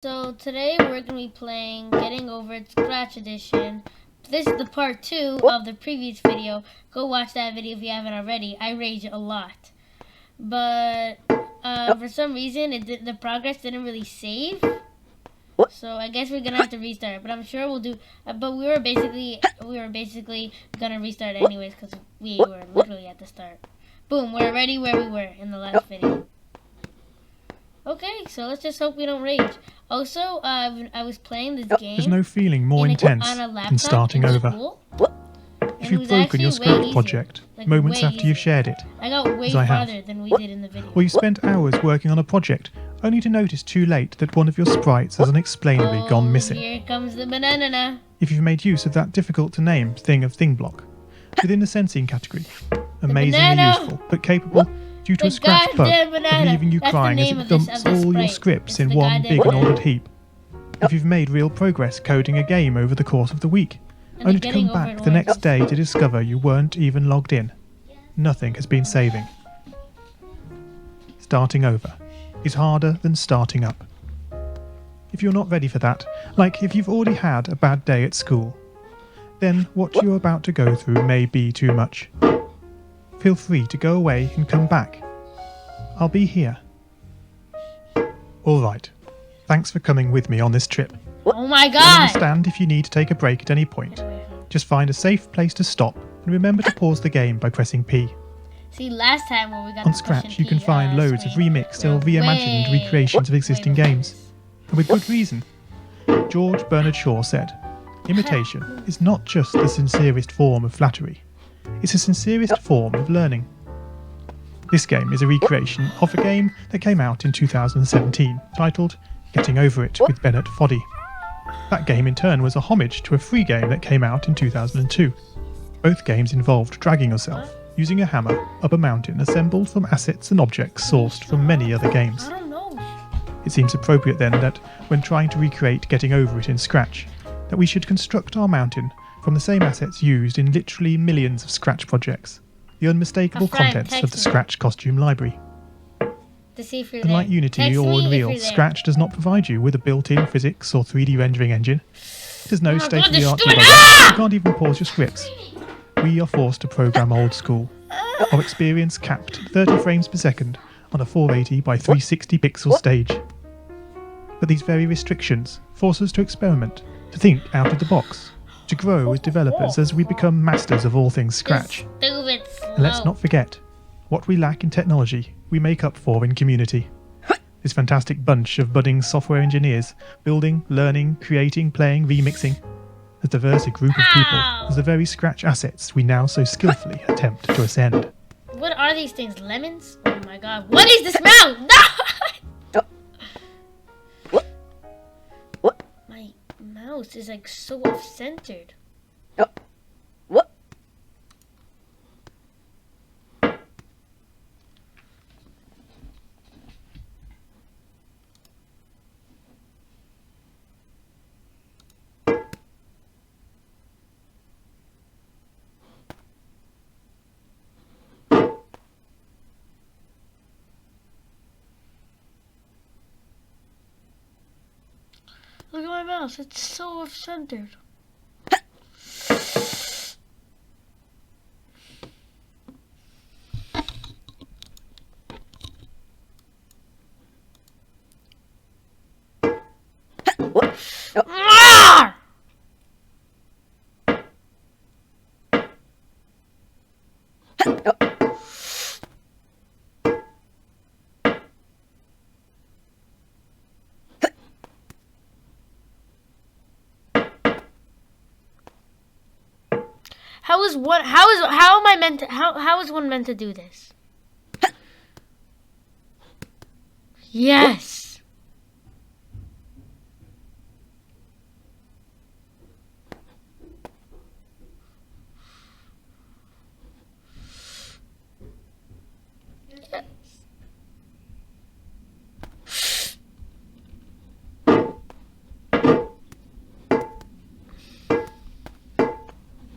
So today we're going to be playing Getting Over It Scratch Edition. This is the part 2 of the previous video. Go watch that video if you haven't already. I rage a lot. But for some reason the progress didn't really save. So I guess we're going to have to restart. But I'm sure we'll do... but we were basically going to restart anyways because we were literally at the start. Boom, we're already where we were in the last video. Okay, so let's just hope we don't rage. Also, I was playing this game. There's no feeling more intense than starting over. If you've broken your Scratch project moments after you've shared it, I got way farther than we did in the video. Or you spent hours working on a project, only to notice too late that one of your sprites has unexplainably gone missing. Here comes the banana. If you've made use of that difficult-to-name thing of thing block, within the sensing category, amazingly useful, but capable, due to a Scratch bug, of leaving you crying as it dumps all your scripts in one big and ordered heap. If you've made real progress coding a game over the course of the week, only to come back the next day to discover you weren't even logged in, nothing has been saving. Starting over is harder than starting up. If you're not ready for that, like if you've already had a bad day at school, then what you're about to go through may be too much. Feel free to go away and come back. I'll be here. Alright, thanks for coming with me on this trip. Oh my god! I understand if you need to take a break at any point. Just find a safe place to stop and remember to pause the game by pressing P. See, last time when we got on Scratch you can find loads of remixed or reimagined recreations of existing games. And with good reason. George Bernard Shaw said, imitation is not just the sincerest form of flattery, it's the sincerest form of learning. This game is a recreation of a game that came out in 2017, titled Getting Over It with Bennett Foddy. That game in turn was a homage to a free game that came out in 2002. Both games involved dragging yourself, using a hammer, up a mountain assembled from assets and objects sourced from many other games. I don't know. It seems appropriate then that, when trying to recreate Getting Over It in Scratch, that we should construct our mountain from the same assets used in literally millions of Scratch projects, the unmistakable contents of the Scratch costume library. Unlike Unity or Unreal, Scratch does not provide you with a built-in physics or 3D rendering engine. It has no state-of-the-art debugger. You can't even pause your scripts. We are forced to program old school. Our experience capped at 30 frames per second on a 480 by 360 pixel stage. But these very restrictions force us to experiment, to think out of the box, to grow as developers as we become masters of all things Scratch. And let's not forget, what we lack in technology, we make up for in community. This fantastic bunch of budding software engineers, building, learning, creating, playing, remixing, as diverse a group of people as the very Scratch assets we now so skillfully attempt to ascend. What are these things? Lemons? Oh my god. What is the smell? No! My mouse is like so off-centered. Look at my mouse, it's so off-centered. How is one meant to do this? Yes.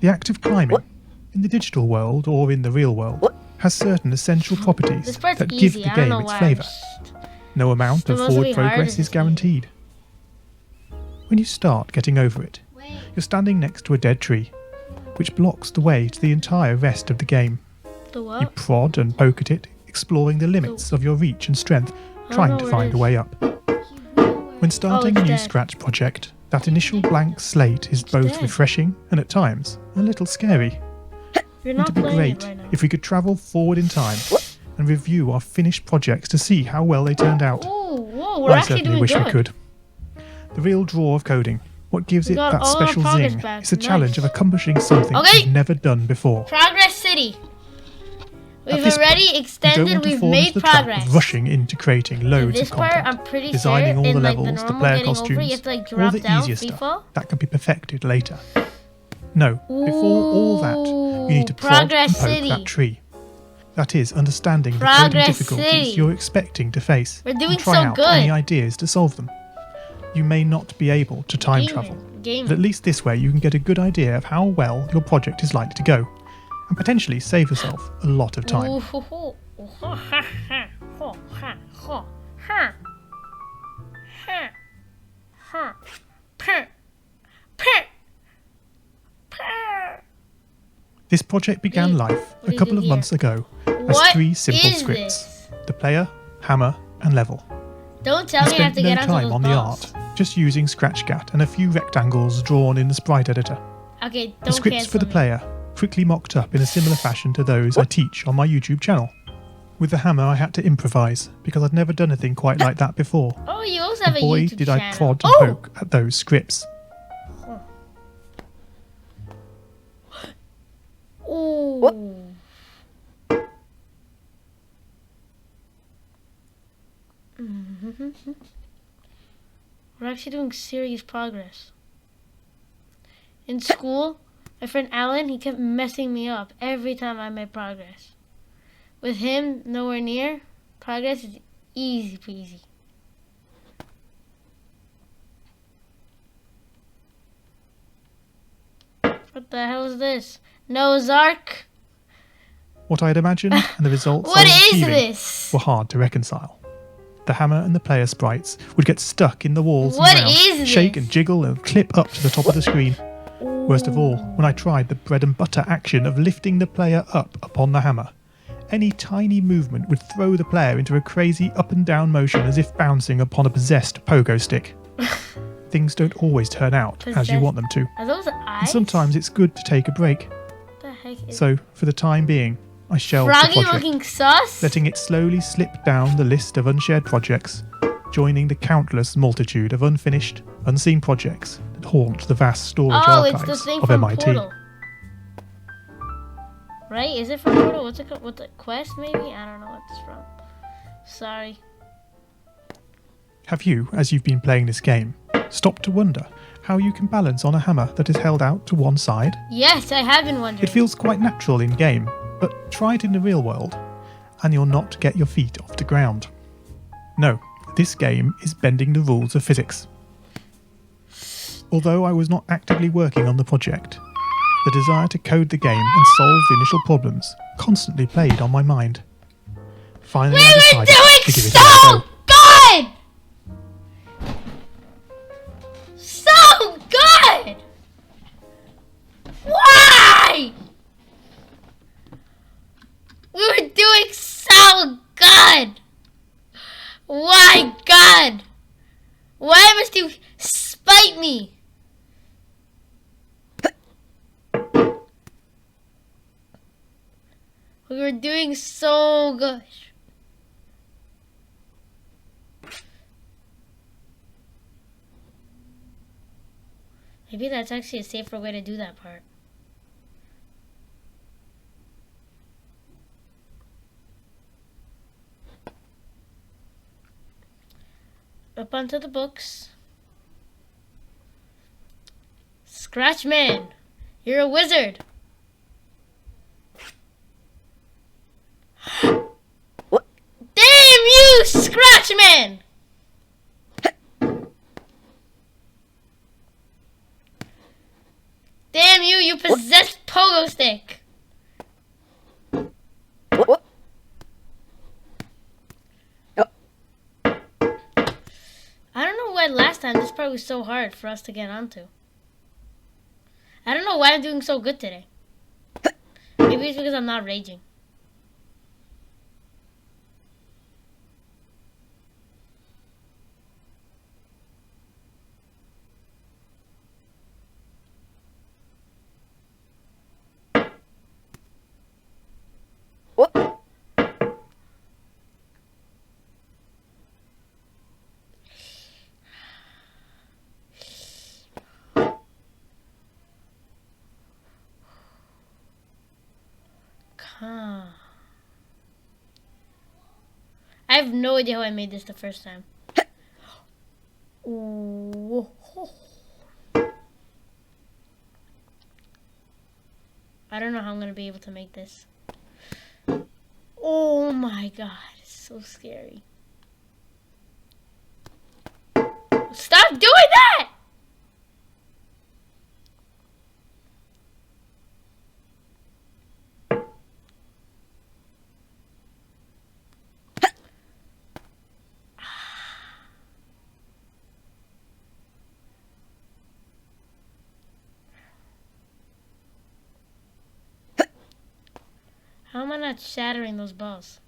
The act of climbing, in the digital world or in the real world, has certain essential properties that give the game its flavour. No amount of forward progress is guaranteed. When you start getting over it, you're standing next to a dead tree, which blocks the way to the entire rest of the game. The You what? prod and poke at it, exploring the limits of your reach and strength, trying know to where it find a is. way up. When starting a it's new dead. Scratch project, that initial blank slate is both dead. refreshing and at times a little scary. You're Wouldn't not it be playing great it right now. if we could travel forward in time and review our finished projects to see how well they turned out? Oh, whoa, we're I actually certainly doing wish good. we could. The real draw of coding, what gives We it got that all our special progress zing, back. is the challenge of Nice. accomplishing something Okay. you've never done before. Progress City. We've this already You don't extended. want to We've fall made into the trap progress. of rushing into creating In loads this of part, content, I'm pretty designing sure all the in levels, like the the normal player getting costumes, over, you have to like all drop the down easier FIFA. stuff that can be perfected later. No, before all that, you need to prod and Progress poke City. that tree. That is, understanding the Progress coding difficulties City. you're expecting to face We're doing and try so out good. any ideas to solve them. You may not be able to time travel, Gaming. but at least this way you can get a good idea of how well your project is likely to go, and potentially save yourself a lot of time. Ooh, ho, ho. Oh, ha, ha, ha. Ho, ha, ho, ha. Ha. Ha. Purr. Purr. Purr. This project began life What a do you couple do of here? months ago as What 3 simple is scripts: this? the player, hammer, and level. Don't tell I me I have spent to no get onto time those on balls. the art, just using ScratchGAT and a few rectangles drawn in the sprite editor. Okay, don't The scripts for the cancel me. player quickly mocked up in a similar fashion to those I teach on my YouTube channel. With the hammer I had to improvise because I'd never done anything quite like that before. Oh, you also have And a boy YouTube did channel. I prod and Oh! poke at those scripts. Ooh. Mhm. We're actually doing serious progress. In school, my friend Alan, he kept messing me up every time I made progress. With him nowhere near, progress is easy peasy. What the hell is this? Noah's Ark? What I had imagined and the results I What was is achieving this? were hard to reconcile. The hammer and the player sprites would get stuck in the walls What and is ground, shake this? and jiggle and clip up to the top of the screen. Worst of all, when I tried the bread and butter action of lifting the player up upon the hammer, any tiny movement would throw the player into a crazy up and down motion as if bouncing upon a possessed pogo stick. Things don't always turn out as you want them to, Are those and eyes? sometimes it's good to take a break. What the heck is So, for the time being, I shelved the Froggy project, looking sus? letting it slowly slip down the list of unshared projects, joining the countless multitude of unfinished, unseen projects that haunt the vast storage Oh, it's the archives thing of from MIT. Portal. Right? Is it from Portal? What's it called? What the Quest maybe? I don't know what it's from. Sorry. Have you, as you've been playing this game, stopped to wonder how you can balance on a hammer that is held out to one side? Yes, I have been wondering. It feels quite natural in game, but try it in the real world, and you'll not get your feet off the ground. No, this game is bending the rules of physics. Although I was not actively working on the project, the desire to code the game and solve the initial problems constantly played on my mind. Finally, I We were decided to doing give it a so go. good! So good! Why? We were doing so good! Why, God? Why must you spite me? We were doing so good. Maybe that's actually a safer way to do that part. Up onto the books. Scratchman, you're a wizard. What? Damn you, Scratchman! Damn you, you possessed pogo stick! What? I don't know why last time this part part was so hard for us to get onto. I don't know why I'm doing so good today. Maybe it's because I'm not raging. I have no idea how I made this the first time. Ooh. I don't know how I'm going to be able to make this. Oh my god, it's so scary. Stop doing that! How am I not shattering those balls?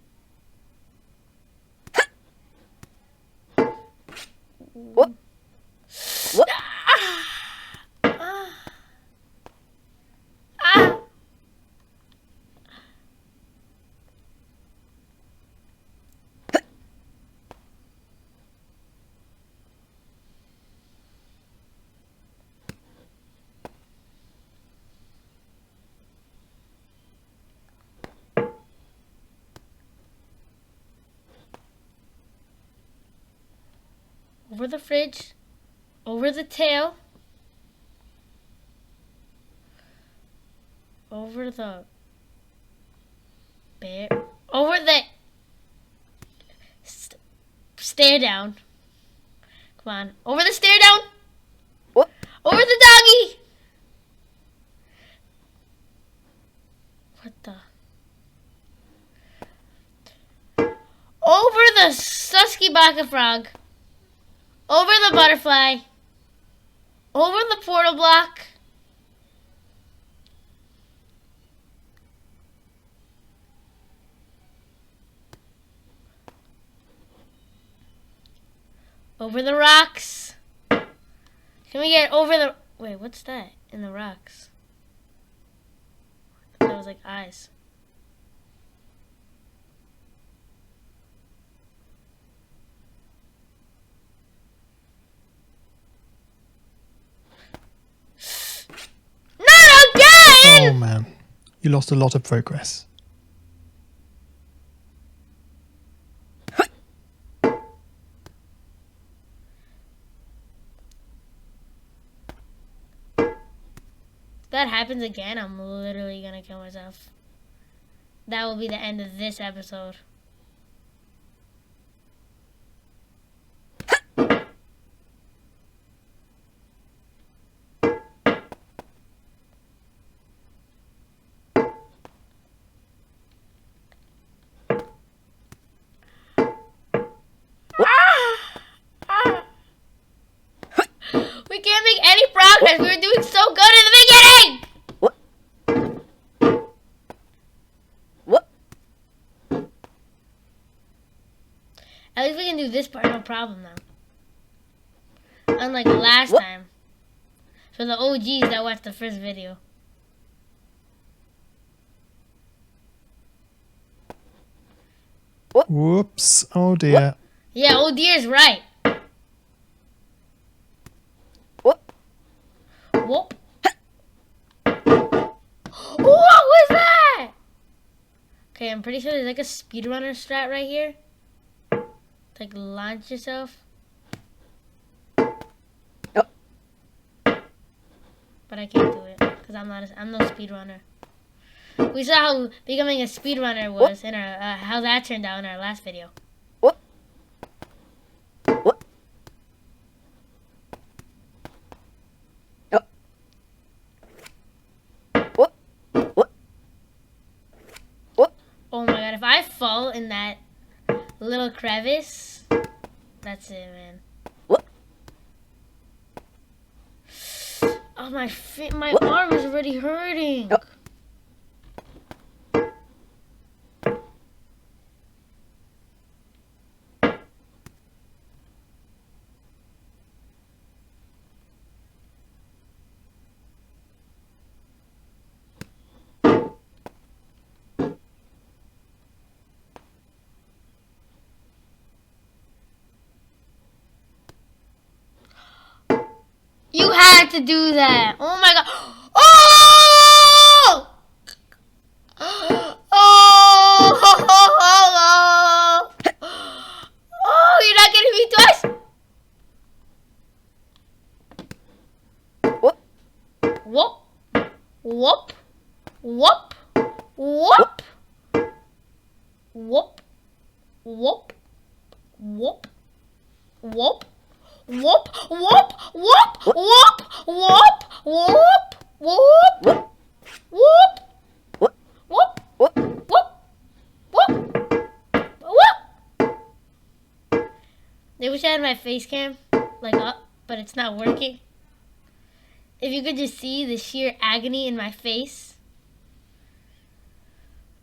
What? What? Over the fridge, over the tail, over the bear, over the stair down. Come on, over the stair down. What? Over the doggy. What the? Over the Susky Baka frog. Over the butterfly. Over the portal block. Over the rocks. Can we get over the... Wait, what's that in the rocks? That was like eyes. Oh man, you lost a lot of progress. If that happens again, I'm literally gonna kill myself. That will be the end of this episode. We can't make any progress. We were doing so good in the beginning. What? At least we can do this part, no problem now. Unlike last time. For the OGs that watched the first video. Whoops, oh dear. Yeah, oh dear's right. Whoop. What was that? Okay, I'm pretty sure there's like a speedrunner strat right here. Like launch yourself. Yep. But I can't do it because I'm no speedrunner. We saw how becoming a speedrunner was in our how that turned out in our last video. What? Oh my god, if I fall in that little crevice, that's it, man. What? Oh, my arm is already hurting. Oh. You had to do that. Oh my god. Oh! Oh! Oh, you're not getting me twice. Whoop. Whoop. Whoop. Whoop. Whoop. Whoop. Whoop. Whoop. Whoop. Whoop, whoop, whoop, whoop, whoop, whoop, whoop, Whoop. whoop, Whoop. whoop, Whoop. whoop, whoop. They wish I had my face cam like up, but it's not working. If you could just see the sheer agony in my face.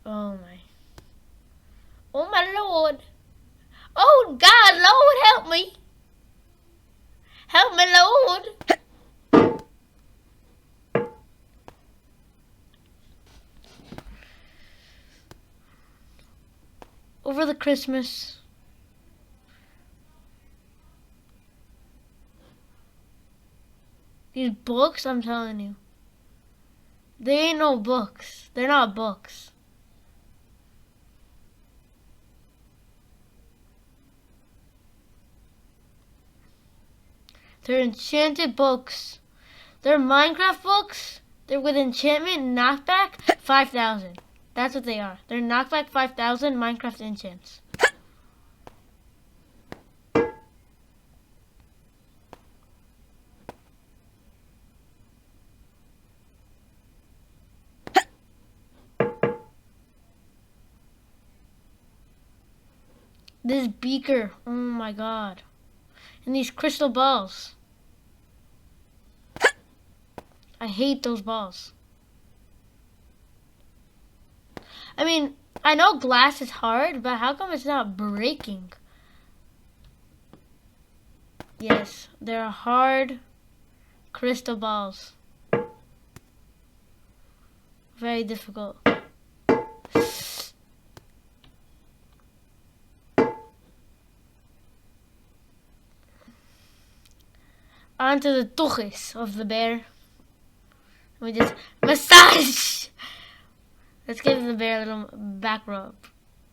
Oh my Lord. Oh God, Lord help me. Help me, Lord. Over the Christmas. These books, I'm telling you. They ain't no books. They're not books. They're enchanted books. They're Minecraft books. They're with enchantment knockback 5,000. That's what they are. They're knockback 5,000 Minecraft enchants. This beaker. Oh my god. And these crystal balls. I hate those balls. I mean, I know glass is hard, but how come it's not breaking? Yes, they're hard crystal balls. Very difficult. Onto the tuchis of the bear. We just massage. Let's give the bear a little back rub.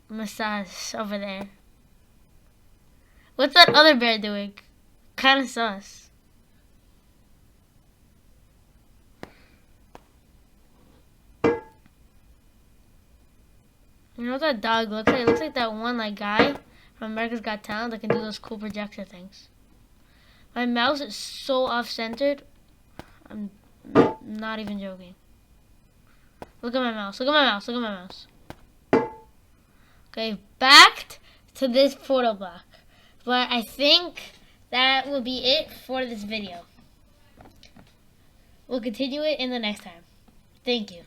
Massage over there. What's that other bear doing? Kind of sus. You know what that dog looks like? It looks like that one guy from America's Got Talent that can do those cool projector things. My mouse is so off-centered. I'm not even joking. Look at my mouse. Look at my mouse. Look at my mouse. Okay, back to this portal block. But I think that will be it for this video. We'll continue it in the next time. Thank you.